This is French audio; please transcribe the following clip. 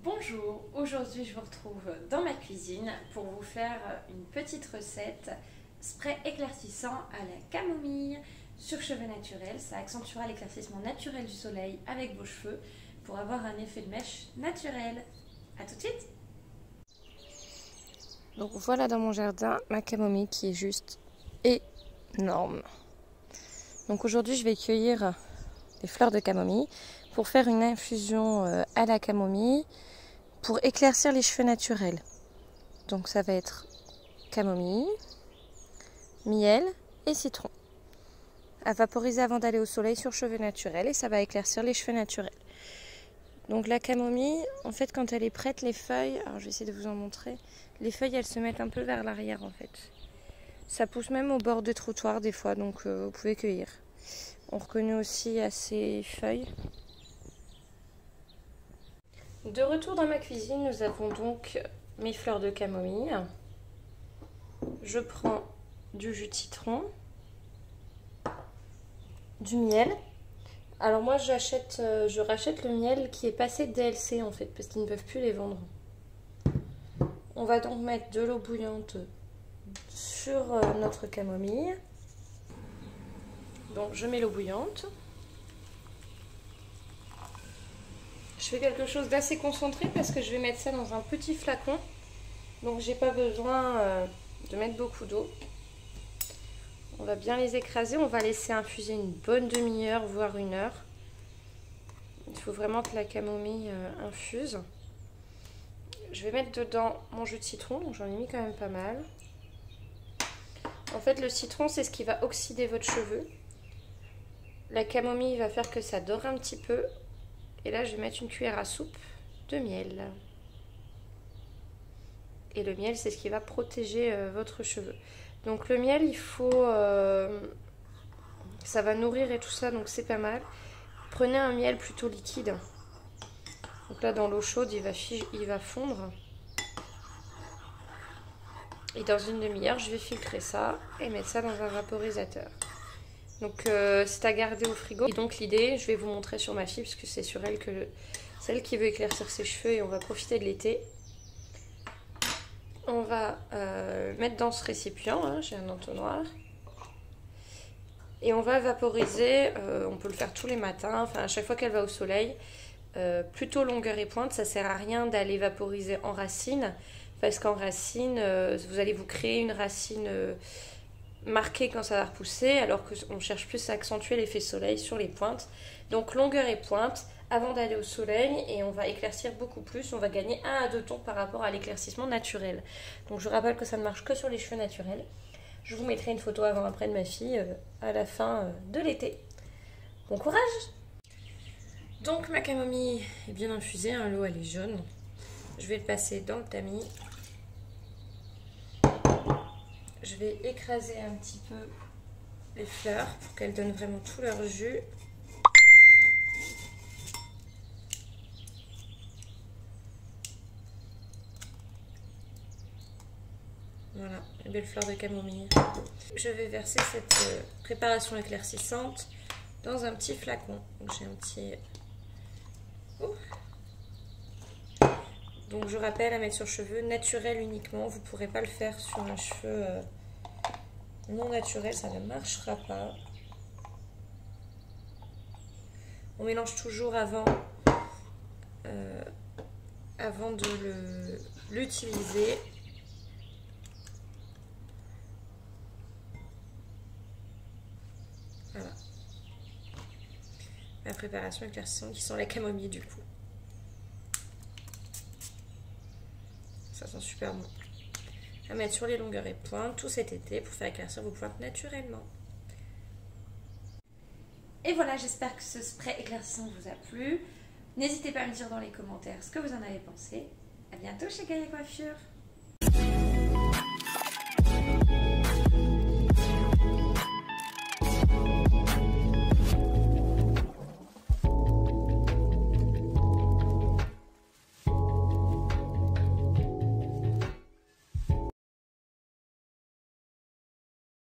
Bonjour, aujourd'hui je vous retrouve dans ma cuisine pour vous faire une petite recette spray éclaircissant à la camomille sur cheveux naturels. Ça accentuera l'éclaircissement naturel du soleil avec vos cheveux pour avoir un effet de mèche naturel. A tout de suite. Donc voilà dans mon jardin ma camomille qui est juste énorme. Donc aujourd'hui je vais cueillir des fleurs de camomille pour faire une infusion à la camomille pour éclaircir les cheveux naturels. Donc ça va être camomille, miel et citron à vaporiser avant d'aller au soleil sur cheveux naturels et ça va éclaircir les cheveux naturels. Donc la camomille, en fait quand elle est prête, les feuilles, alors je vais essayer de vous en montrer, les feuilles elles se mettent un peu vers l'arrière en fait. Ça pousse même au bord des trottoirs des fois, donc vous pouvez cueillir. On reconnaît aussi à ces feuilles. De retour dans ma cuisine, nous avons donc mes fleurs de camomille. Je prends du jus de citron, du miel. Alors moi je rachète le miel qui est passé DLC en fait, parce qu'ils ne peuvent plus les vendre. On va donc mettre de l'eau bouillante sur notre camomille. Donc je mets l'eau bouillante. Je fais quelque chose d'assez concentré parce que je vais mettre ça dans un petit flacon. Donc j'ai pas besoin de mettre beaucoup d'eau. On va bien les écraser. On va laisser infuser une bonne demi-heure, voire 1 heure. Il faut vraiment que la camomille infuse. Je vais mettre dedans mon jus de citron. Donc j'en ai mis quand même pas mal. En fait le citron c'est ce qui va oxyder votre cheveu. La camomille va faire que ça dore un petit peu. Et là, je vais mettre une cuillère à soupe de miel. Et le miel, c'est ce qui va protéger votre cheveu. Donc le miel, il faut... ça va nourrir et tout ça, donc c'est pas mal. Prenez un miel plutôt liquide. Donc là, dans l'eau chaude, il va fondre. Et dans 1 demi-heure, je vais filtrer ça et mettre ça dans un vaporisateur. Donc c'est à garder au frigo. Et donc l'idée, je vais vous montrer sur ma fille, parce que c'est sur elle que celle qui veut éclaircir ses cheveux et on va profiter de l'été. On va mettre dans ce récipient, hein, j'ai un entonnoir. Et on va vaporiser, on peut le faire tous les matins, enfin à chaque fois qu'elle va au soleil. Plutôt longueur et pointe, ça sert à rien d'aller vaporiser en racine. Parce qu'en racine, vous allez vous créer une racine... marqué quand ça va repousser, alors qu'on cherche plus à accentuer l'effet soleil sur les pointes. Donc longueur et pointe avant d'aller au soleil et on va éclaircir beaucoup plus, on va gagner 1 à 2 tons par rapport à l'éclaircissement naturel. Donc je rappelle que ça ne marche que sur les cheveux naturels. Je vous mettrai une photo avant-après de ma fille à la fin de l'été. Bon courage! Donc ma camomille est bien infusée, hein, l'eau elle est jaune. Je vais le passer dans le tamis. Je vais écraser un petit peu les fleurs pour qu'elles donnent vraiment tout leur jus. Voilà, les belles fleurs de camomille. Je vais verser cette préparation éclaircissante dans un petit flacon. Donc j'ai un petit... Donc je rappelle à mettre sur cheveux naturel uniquement. Vous ne pourrez pas le faire sur un cheveu non naturel, ça ne marchera pas. On mélange toujours avant de l'utiliser. Voilà. La préparation éclaircissante qui sent la camomille du coup. Ça sent super bon. À mettre sur les longueurs et pointes tout cet été pour faire éclaircir vos pointes naturellement. Et voilà, j'espère que ce spray éclaircissant vous a plu. N'hésitez pas à me dire dans les commentaires ce que vous en avez pensé. À bientôt chez Gaia Coiffure.